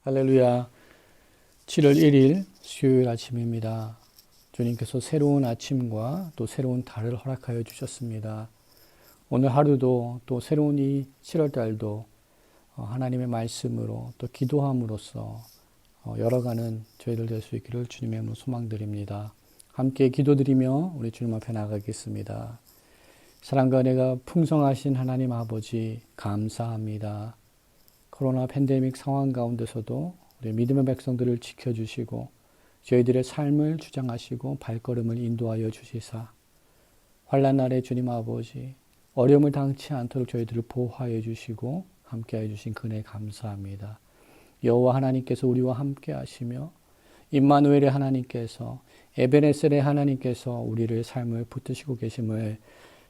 할렐루야. 7월 1일 수요일 아침입니다. 주님께서 새로운 아침과 또 새로운 달을 허락하여 주셨습니다. 오늘 하루도 또 새로운 이 7월 달도 하나님의 말씀으로 또 기도함으로써 열어가는 저희들 될 수 있기를 주님의 이름으로 소망드립니다. 함께 기도드리며 우리 주님 앞에 나가겠습니다. 사랑과 은혜가 풍성하신 하나님 아버지 감사합니다. 코로나 팬데믹 상황 가운데서도 우리 믿음의 백성들을 지켜주시고 저희들의 삶을 주장하시고 발걸음을 인도하여 주시사 환난 날에 주님 아버지 어려움을 당치 않도록 저희들을 보호하여 주시고 함께하여 주신 그네 감사합니다. 여호와 하나님께서 우리와 함께 하시며 임마누엘의 하나님께서 에베네셀의 하나님께서 우리를 삶을 붙드시고 계심을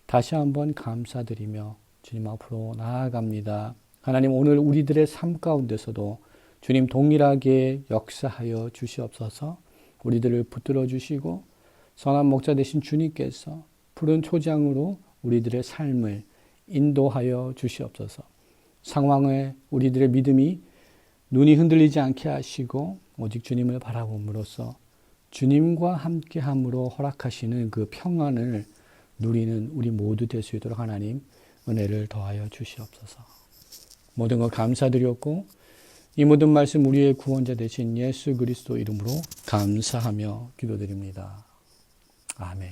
다시 한번 감사드리며 주님 앞으로 나아갑니다. 하나님 오늘 우리들의 삶 가운데서도 주님 동일하게 역사하여 주시옵소서. 우리들을 붙들어 주시고 선한 목자 되신 주님께서 푸른 초장으로 우리들의 삶을 인도하여 주시옵소서. 상황에 우리들의 믿음이 눈이 흔들리지 않게 하시고 오직 주님을 바라봄으로써 주님과 함께함으로 허락하시는 그 평안을 누리는 우리 모두 될 수 있도록 하나님 은혜를 더하여 주시옵소서. 모든 것 감사드렸고 이 모든 말씀 우리의 구원자 되신 예수 그리스도 이름으로 감사하며 기도드립니다. 아멘.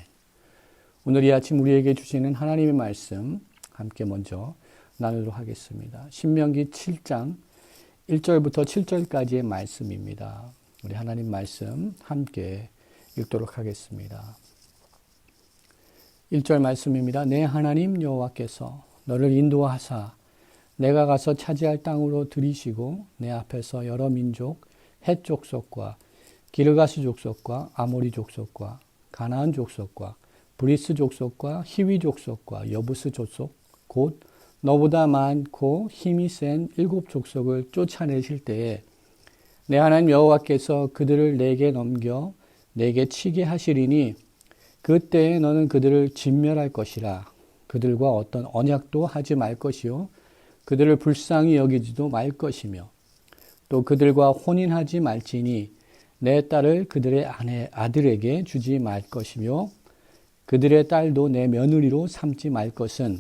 오늘 이 아침 우리에게 주시는 하나님의 말씀 함께 먼저 나누도록 하겠습니다. 신명기 7장 1절부터 7절까지의 말씀입니다. 우리 하나님 말씀 함께 읽도록 하겠습니다. 1절 말씀입니다. 내 하나님 여호와께서 너를 인도하사 내가 가서 차지할 땅으로 들이시고 내 앞에서 여러 민족, 헷 족속과 기르가스 족속과 아모리 족속과 가나안 족속과 브리스 족속과 히위 족속과 여부스 족속 곧 너보다 많고 힘이 센 7 족속을 쫓아내실 때에 내 하나님 여호와께서 그들을 내게 넘겨 내게 치게 하시리니 그때에 너는 그들을 진멸할 것이라. 그들과 어떤 언약도 하지 말 것이요 그들을 불쌍히 여기지도 말 것이며 또 그들과 혼인하지 말지니 내 딸을 그들의 아들에게 주지 말 것이며 그들의 딸도 내 며느리로 삼지 말 것은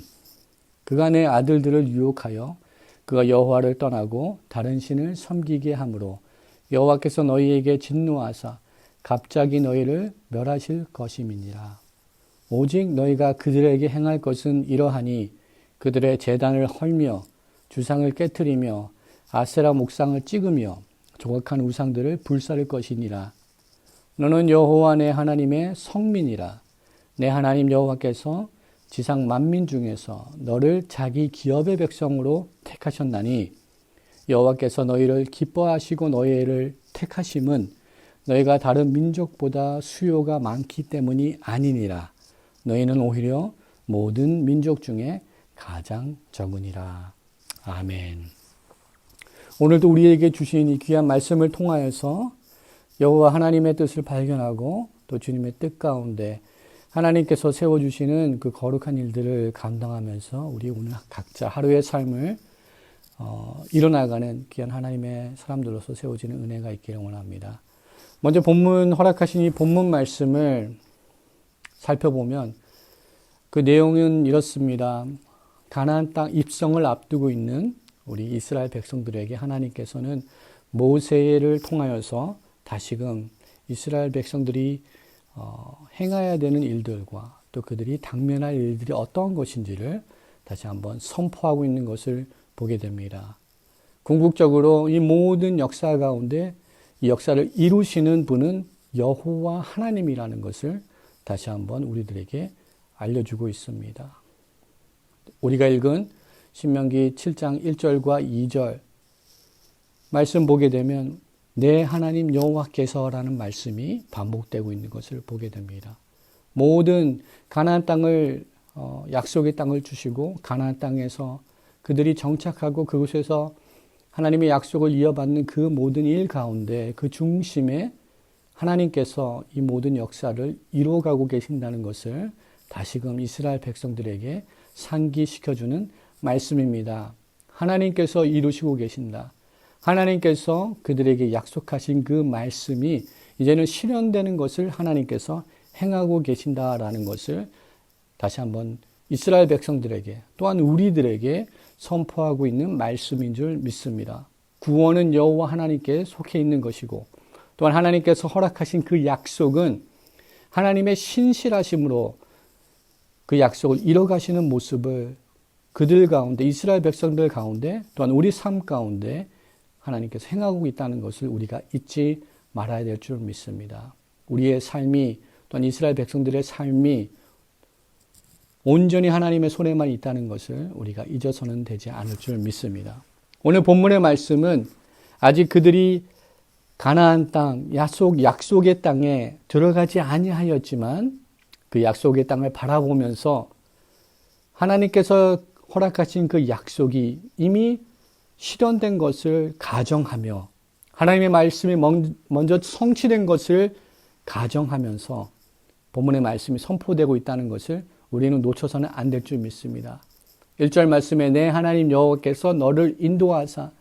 그가 내 아들들을 유혹하여 그가 여호와를 떠나고 다른 신을 섬기게 하므로 여호와께서 너희에게 진노하사 갑자기 너희를 멸하실 것임이니라. 오직 너희가 그들에게 행할 것은 이러하니 그들의 제단을 헐며 주상을 깨트리며 아세라 목상을 찍으며 조각한 우상들을 불사를 것이니라. 너는 여호와 내 하나님의 성민이라. 내 하나님 여호와께서 지상 만민 중에서 너를 자기 기업의 백성으로 택하셨나니 여호와께서 너희를 기뻐하시고 너희를 택하심은 너희가 다른 민족보다 수요가 많기 때문이 아니니라. 너희는 오히려 모든 민족 중에 가장 적으니라. 아멘. 오늘도 우리에게 주신 이 귀한 말씀을 통하여서 여호와 하나님의 뜻을 발견하고 또 주님의 뜻 가운데 하나님께서 세워주시는 그 거룩한 일들을 감당하면서 우리 오늘 각자 하루의 삶을 이뤄나가는 귀한 하나님의 사람들로서 세워지는 은혜가 있기를 원합니다. 먼저 본문 허락하신 이 본문 말씀을 살펴보면 그 내용은 이렇습니다. 가나안 땅 입성을 앞두고 있는 우리 이스라엘 백성들에게 하나님께서는 모세를 통하여서 다시금 이스라엘 백성들이 행해야 되는 일들과 또 그들이 당면할 일들이 어떤 것인지를 다시 한번 선포하고 있는 것을 보게 됩니다. 궁극적으로 이 모든 역사 가운데 이 역사를 이루시는 분은 여호와 하나님이라는 것을 다시 한번 우리들에게 알려주고 있습니다. 우리가 읽은 신명기 7장 1절과 2절 말씀 보게 되면 내 하나님 여호와께서라는 말씀이 반복되고 있는 것을 보게 됩니다. 모든 가나안 땅을 약속의 땅을 주시고 가나안 땅에서 그들이 정착하고 그곳에서 하나님의 약속을 이어받는 그 모든 일 가운데 그 중심에 하나님께서 이 모든 역사를 이루어가고 계신다는 것을 다시금 이스라엘 백성들에게 상기시켜주는 말씀입니다. 하나님께서 이루시고 계신다. 하나님께서 그들에게 약속하신 그 말씀이 이제는 실현되는 것을 하나님께서 행하고 계신다라는 것을 다시 한번 이스라엘 백성들에게 또한 우리들에게 선포하고 있는 말씀인 줄 믿습니다. 구원은 여호와 하나님께 속해 있는 것이고 또한 하나님께서 허락하신 그 약속은 하나님의 신실하심으로 그 약속을 이뤄가시는 모습을 그들 가운데, 이스라엘 백성들 가운데 또한 우리 삶 가운데 하나님께서 행하고 있다는 것을 우리가 잊지 말아야 될 줄 믿습니다. 우리의 삶이 또한 이스라엘 백성들의 삶이 온전히 하나님의 손에만 있다는 것을 우리가 잊어서는 되지 않을 줄 믿습니다. 오늘 본문의 말씀은 아직 그들이 가나안 땅, 약속의 땅에 들어가지 아니하였지만 그 약속의 땅을 바라보면서 하나님께서 허락하신 그 약속이 이미 실현된 것을 가정하며 하나님의 말씀이 먼저 성취된 것을 가정하면서 본문의 말씀이 선포되고 있다는 것을 우리는 놓쳐서는 안 될 줄 믿습니다. 1절 말씀에 내 하나님 여호와께서 너를 인도하사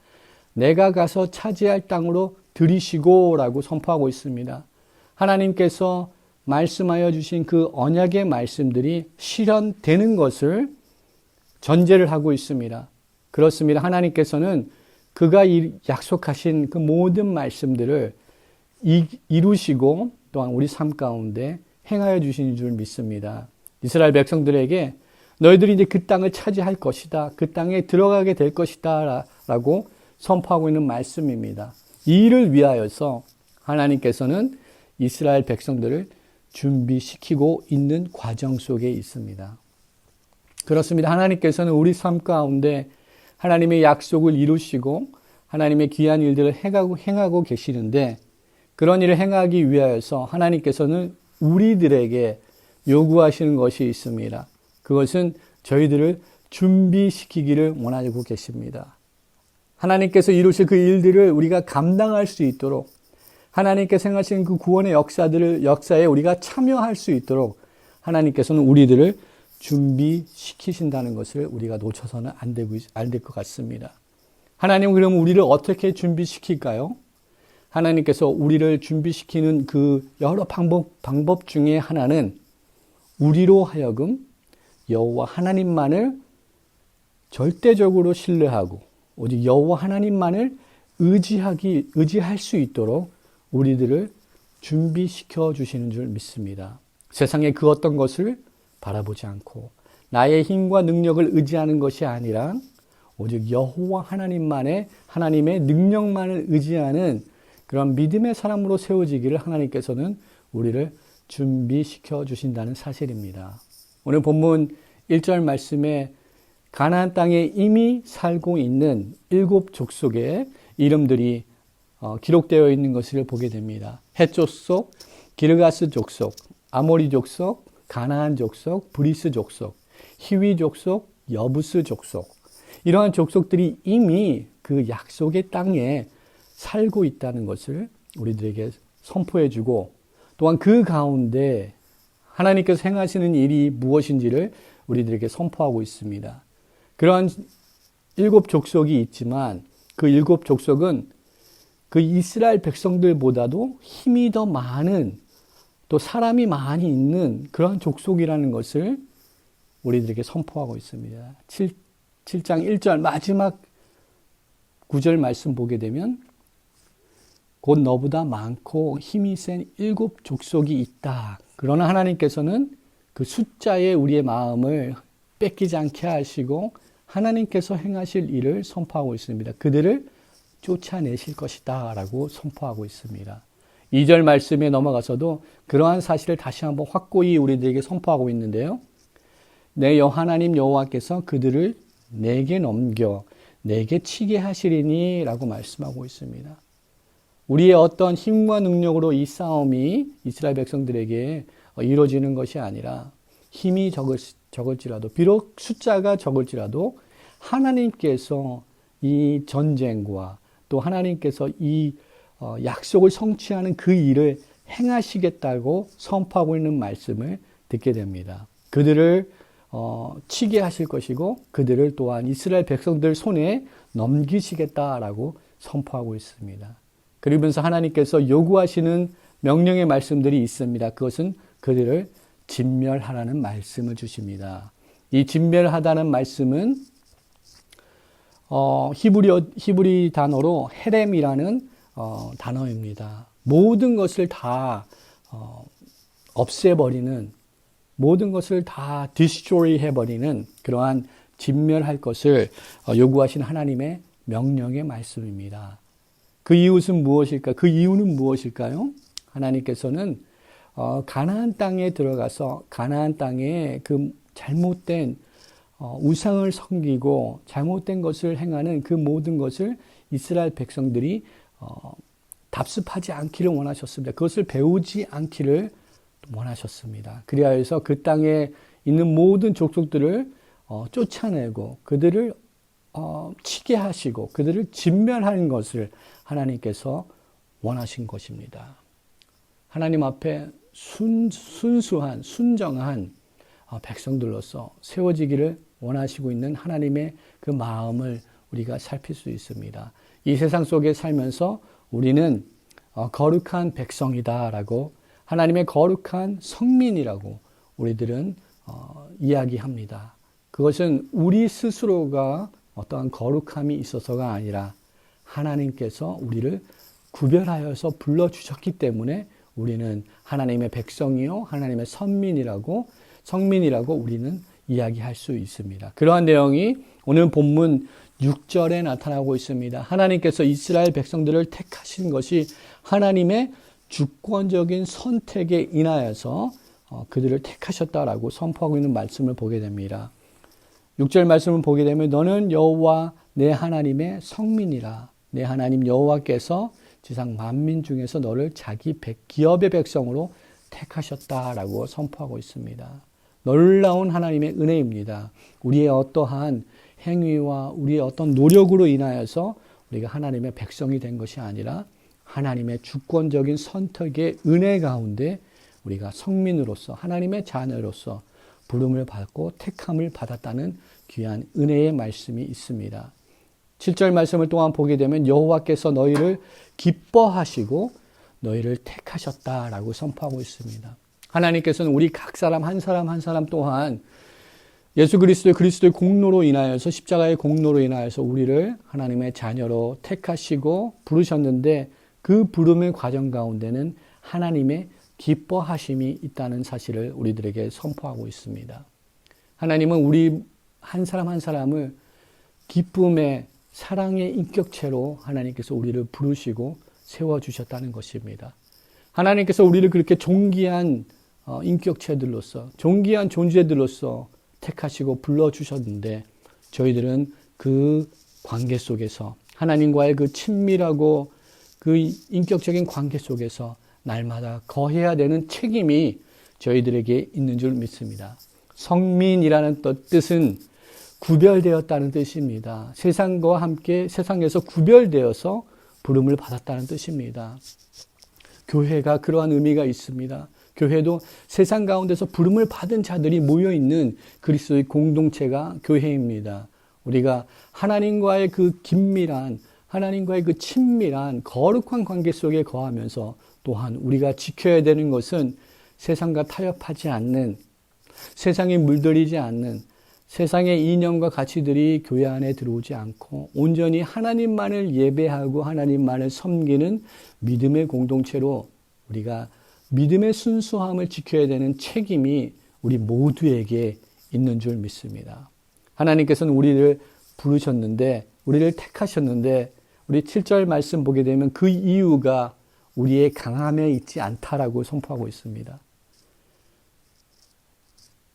내가 가서 차지할 땅으로 들이시고 라고 선포하고 있습니다. 하나님께서 말씀하여 주신 그 언약의 말씀들이 실현되는 것을 전제를 하고 있습니다. 그렇습니다. 하나님께서는 그가 약속하신 그 모든 말씀들을 이루시고 또한 우리 삶 가운데 행하여 주시는 줄 믿습니다. 이스라엘 백성들에게 너희들이 이제 그 땅을 차지할 것이다. 그 땅에 들어가게 될 것이다. 라고 선포하고 있는 말씀입니다. 이 일을 위하여서 하나님께서는 이스라엘 백성들을 준비시키고 있는 과정 속에 있습니다. 그렇습니다. 하나님께서는 우리 삶 가운데 하나님의 약속을 이루시고 하나님의 귀한 일들을 행하고 계시는데 그런 일을 행하기 위하여서 하나님께서는 우리들에게 요구하시는 것이 있습니다. 그것은 저희들을 준비시키기를 원하고 계십니다. 하나님께서 이루실 그 일들을 우리가 감당할 수 있도록 하나님께서 행하신 그 구원의 역사에 우리가 참여할 수 있도록 하나님께서는 우리들을 준비시키신다는 것을 우리가 놓쳐서는 안 될 것 같습니다. 하나님은 그러면 우리를 어떻게 준비시킬까요? 하나님께서 우리를 준비시키는 그 여러 방법 중에 하나는 우리로 하여금 여호와 하나님만을 절대적으로 신뢰하고 오직 여호와 하나님만을 의지할 수 있도록 우리들을 준비시켜 주시는 줄 믿습니다. 세상의 그 어떤 것을 바라보지 않고 나의 힘과 능력을 의지하는 것이 아니라 오직 여호와 하나님의 능력만을 의지하는 그런 믿음의 사람으로 세워지기를 하나님께서는 우리를 준비시켜 주신다는 사실입니다. 오늘 본문 1절 말씀에 가나안 땅에 이미 살고 있는 7 족속의 이름들이 기록되어 있는 것을 보게 됩니다. 헷 족속, 기르가스 족속, 아모리 족속, 가나안 족속, 브리스 족속, 히위 족속, 여부스 족속. 이러한 족속들이 이미 그 약속의 땅에 살고 있다는 것을 우리들에게 선포해주고 또한 그 가운데 하나님께서 행하시는 일이 무엇인지를 우리들에게 선포하고 있습니다. 그러한 7 족속이 있지만 그 7 족속은 그 이스라엘 백성들보다도 힘이 더 많은 또 사람이 많이 있는 그러한 족속이라는 것을 우리들에게 선포하고 있습니다. 7장 1절 마지막 9절 말씀 보게 되면 곧 너보다 많고 힘이 센 7 족속이 있다. 그러나 하나님께서는 그 숫자에 우리의 마음을 뺏기지 않게 하시고 하나님께서 행하실 일을 선포하고 있습니다. 그들을 쫓아내실 것이다 라고 선포하고 있습니다. 2절 말씀에 넘어가서도 그러한 사실을 다시 한번 확고히 우리들에게 선포하고 있는데요. 내 하나님 여호와께서 그들을 내게 넘겨 내게 치게 하시리니 라고 말씀하고 있습니다. 우리의 어떤 힘과 능력으로 이 싸움이 이스라엘 백성들에게 이루어지는 것이 아니라 힘이 적을지라도 비록 숫자가 적을지라도 하나님께서 이 전쟁과 또 하나님께서 이 약속을 성취하는 그 일을 행하시겠다고 선포하고 있는 말씀을 듣게 됩니다. 그들을 치게 하실 것이고 그들을 또한 이스라엘 백성들 손에 넘기시겠다라고 선포하고 있습니다. 그러면서 하나님께서 요구하시는 명령의 말씀들이 있습니다. 그것은 그들을 진멸하라는 말씀을 주십니다. 이 진멸하다는 말씀은 히브리 단어로 헤렘이라는 단어입니다. 모든 것을 다 없애버리는, 모든 것을 다 디스트로이 해버리는 그러한 진멸할 것을 요구하신 하나님의 명령의 말씀입니다. 그 이유는 무엇일까? 그 이유는 무엇일까요? 하나님께서는 가나안 땅에 들어가서 가나안 땅에 그 잘못된 우상을 섬기고 잘못된 것을 행하는 그 모든 것을 이스라엘 백성들이 답습하지 않기를 원하셨습니다. 그것을 배우지 않기를 원하셨습니다. 그리하여서 그 땅에 있는 모든 족속들을 쫓아내고 그들을 치게 하시고 그들을 진멸하는 것을 하나님께서 원하신 것입니다. 하나님 앞에 순수한 순정한 백성들로서 세워지기를 원하시고 있는 하나님의 그 마음을 우리가 살필 수 있습니다. 이 세상 속에 살면서 우리는 거룩한 백성이다라고, 하나님의 거룩한 성민이라고 우리들은 이야기합니다. 그것은 우리 스스로가 어떠한 거룩함이 있어서가 아니라 하나님께서 우리를 구별하여서 불러주셨기 때문에 우리는 하나님의 백성이요 하나님의 성민이라고 우리는 이야기할 수 있습니다. 그러한 내용이 오늘 본문 6절에 나타나고 있습니다. 하나님께서 이스라엘 백성들을 택하신 것이 하나님의 주권적인 선택에 인하여서 그들을 택하셨다라고 선포하고 있는 말씀을 보게 됩니다. 6절 말씀을 보게 되면 너는 여호와 내 하나님의 성민이라. 내 하나님 여호와께서 지상 만민 중에서 너를 자기 기업의 백성으로 택하셨다라고 선포하고 있습니다. 놀라운 하나님의 은혜입니다. 우리의 어떠한 행위와 우리의 어떤 노력으로 인하여서 우리가 하나님의 백성이 된 것이 아니라 하나님의 주권적인 선택의 은혜 가운데 우리가 성민으로서 하나님의 자녀로서 부름을 받고 택함을 받았다는 귀한 은혜의 말씀이 있습니다. 7절 말씀을 또한 보게 되면 여호와께서 너희를 기뻐하시고 너희를 택하셨다라고 선포하고 있습니다. 하나님께서는 우리 각 사람 한 사람 또한 예수 그리스도의 공로로 인하여서 십자가의 공로로 인하여서 우리를 하나님의 자녀로 택하시고 부르셨는데 그 부름의 과정 가운데는 하나님의 기뻐하심이 있다는 사실을 우리들에게 선포하고 있습니다. 하나님은 우리 한 사람 한 사람을 기쁨의 사랑의 인격체로 하나님께서 우리를 부르시고 세워주셨다는 것입니다. 하나님께서 우리를 그렇게 존귀한 인격체들로서 존귀한 존재들로서 택하시고 불러주셨는데 저희들은 그 관계 속에서 하나님과의 그 친밀하고 그 인격적인 관계 속에서 날마다 거해야 되는 책임이 저희들에게 있는 줄 믿습니다. 성민이라는 뜻은 구별되었다는 뜻입니다. 세상과 함께 세상에서 구별되어서 부름을 받았다는 뜻입니다. 교회가 그러한 의미가 있습니다. 교회도 세상 가운데서 부름을 받은 자들이 모여있는 그리스도의 공동체가 교회입니다. 우리가 하나님과의 그 긴밀한, 하나님과의 그 친밀한 거룩한 관계 속에 거하면서 또한 우리가 지켜야 되는 것은 세상과 타협하지 않는, 세상에 물들이지 않는, 세상의 이념과 가치들이 교회 안에 들어오지 않고 온전히 하나님만을 예배하고 하나님만을 섬기는 믿음의 공동체로 우리가 믿음의 순수함을 지켜야 되는 책임이 우리 모두에게 있는 줄 믿습니다. 하나님께서는 우리를 부르셨는데, 우리를 택하셨는데, 우리 7절 말씀 보게 되면 그 이유가 우리의 강함에 있지 않다라고 선포하고 있습니다.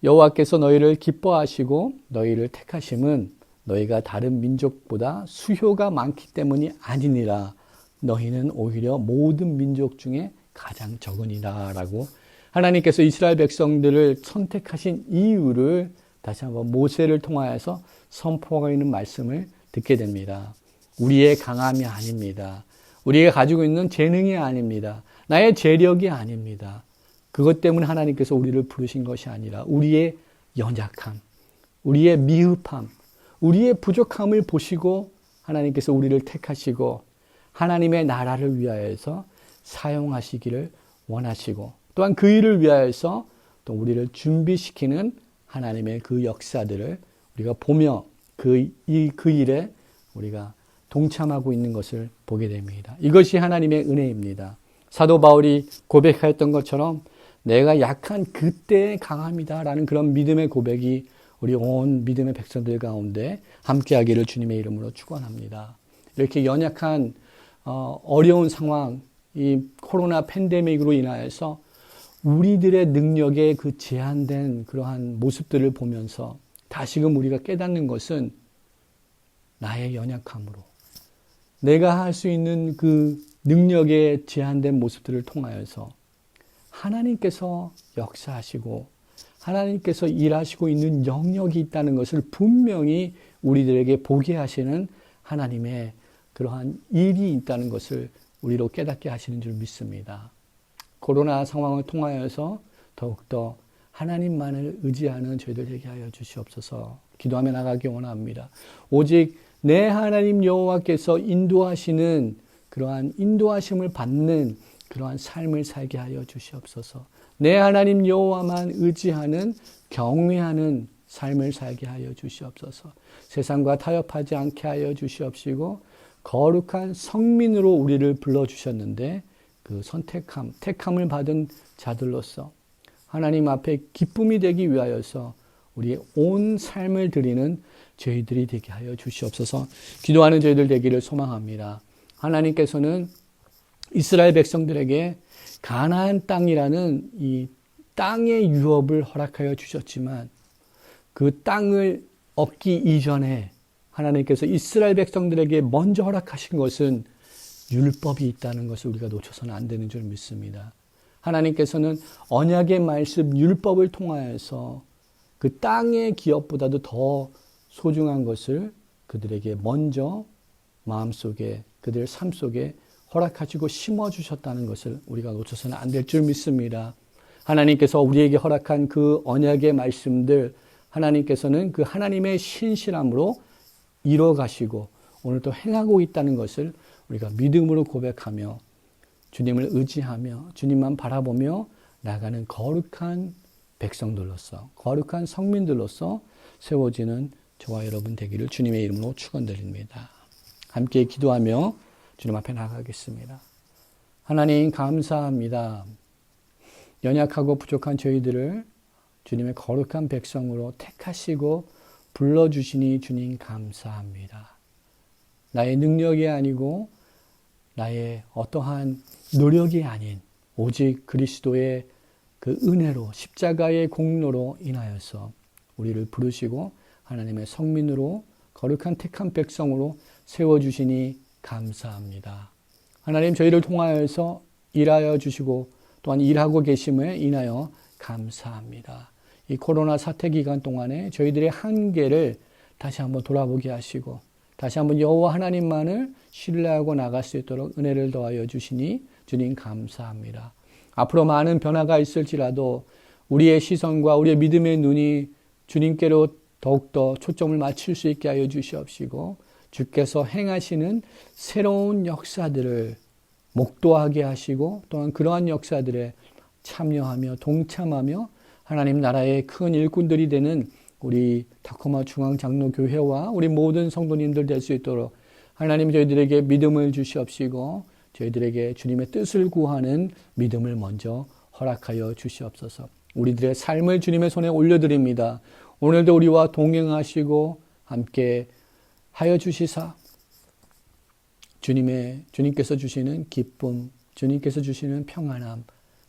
여호와께서 너희를 기뻐하시고 너희를 택하심은 너희가 다른 민족보다 수효가 많기 때문이 아니니라. 너희는 오히려 모든 민족 중에 가장 적으니라 라고 하나님께서 이스라엘 백성들을 선택하신 이유를 다시 한번 모세를 통하여서 선포하고 있는 말씀을 듣게 됩니다. 우리의 강함이 아닙니다. 우리가 가지고 있는 재능이 아닙니다. 나의 재력이 아닙니다. 그것 때문에 하나님께서 우리를 부르신 것이 아니라 우리의 연약함, 우리의 미흡함, 우리의 부족함을 보시고 하나님께서 우리를 택하시고 하나님의 나라를 위하여서 사용하시기를 원하시고 또한 그 일을 위하여서 또 우리를 준비시키는 하나님의 그 역사들을 우리가 보며 그 일에 우리가 동참하고 있는 것을 보게 됩니다. 이것이 하나님의 은혜입니다. 사도 바울이 고백하였던 것처럼 내가 약한 그때에 강함이다라는 그런 믿음의 고백이 우리 온 믿음의 백성들 가운데 함께하기를 주님의 이름으로 축원합니다. 이렇게 연약한 어려운 상황, 이 코로나 팬데믹으로 인하여서 우리들의 능력의 그 제한된 그러한 모습들을 보면서 다시금 우리가 깨닫는 것은 나의 연약함으로 내가 할 수 있는 그 능력의 제한된 모습들을 통하여서 하나님께서 역사하시고 하나님께서 일하시고 있는 영역이 있다는 것을 분명히 우리들에게 보게 하시는 하나님의 그러한 일이 있다는 것을 우리로 깨닫게 하시는 줄 믿습니다. 코로나 상황을 통하여서 더욱더 하나님만을 의지하는 저희들 되게 하여 주시옵소서. 기도하며 나가기 원합니다. 오직 내 하나님 여호와께서 인도하시는 그러한 인도하심을 받는 그러한 삶을 살게 하여 주시옵소서. 내 하나님 여호와만 의지하는 경외하는 삶을 살게 하여 주시옵소서. 세상과 타협하지 않게 하여 주시옵시고 거룩한 성민으로 우리를 불러주셨는데 그 택함을 받은 자들로서 하나님 앞에 기쁨이 되기 위하여서 우리의 온 삶을 드리는 저희들이 되게 하여 주시옵소서. 기도하는 저희들 되기를 소망합니다. 하나님께서는 이스라엘 백성들에게 가나안 땅이라는 이 땅의 유업을 허락하여 주셨지만 그 땅을 얻기 이전에 하나님께서 이스라엘 백성들에게 먼저 허락하신 것은 율법이 있다는 것을 우리가 놓쳐서는 안 되는 줄 믿습니다. 하나님께서는 언약의 말씀 율법을 통하여서 그 땅의 기업보다도 더 소중한 것을 그들에게 먼저 마음속에 그들의 삶 속에 허락하시고 심어주셨다는 것을 우리가 놓쳐서는 안 될 줄 믿습니다. 하나님께서 우리에게 허락한 그 언약의 말씀들 하나님께서는 그 하나님의 신실함으로 이뤄가시고 오늘도 행하고 있다는 것을 우리가 믿음으로 고백하며 주님을 의지하며 주님만 바라보며 나가는 거룩한 백성들로서 거룩한 성민들로서 세워지는 저와 여러분 되기를 주님의 이름으로 축원드립니다. 함께 기도하며 주님 앞에 나가겠습니다. 하나님 감사합니다. 연약하고 부족한 저희들을 주님의 거룩한 백성으로 택하시고 불러주시니 주님 감사합니다. 나의 능력이 아니고 나의 어떠한 노력이 아닌 오직 그리스도의 그 은혜로 십자가의 공로로 인하여서 우리를 부르시고 하나님의 성민으로 거룩한 택한 백성으로 세워주시니 감사합니다. 하나님 저희를 통하여서 일하여 주시고 또한 일하고 계심에 인하여 감사합니다. 이 코로나 사태 기간 동안에 저희들의 한계를 다시 한번 돌아보게 하시고 다시 한번 여호와 하나님만을 신뢰하고 나갈 수 있도록 은혜를 더하여 주시니 주님 감사합니다. 앞으로 많은 변화가 있을지라도 우리의 시선과 우리의 믿음의 눈이 주님께로 더욱더 초점을 맞출 수 있게 하여 주시옵시고 주께서 행하시는 새로운 역사들을 목도하게 하시고 또한 그러한 역사들에 참여하며 동참하며 하나님 나라의 큰 일꾼들이 되는 우리 타코마 중앙장로교회와 우리 모든 성도님들 될 수 있도록 하나님 저희들에게 믿음을 주시옵시고 저희들에게 주님의 뜻을 구하는 믿음을 먼저 허락하여 주시옵소서. 우리들의 삶을 주님의 손에 올려드립니다. 오늘도 우리와 동행하시고 함께 하여 주시사 주님께서 주시는 기쁨, 주님께서 주시는 평안함,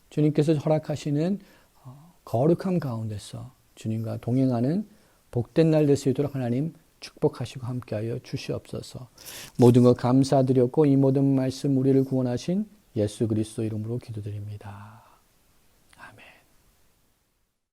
주님께서 허락하시는 거룩함 가운데서 주님과 동행하는 복된 날 될 수 있도록 하나님 축복하시고 함께하여 주시옵소서. 모든 것 감사드렸고 이 모든 말씀 우리를 구원하신 예수 그리스도 이름으로 기도드립니다.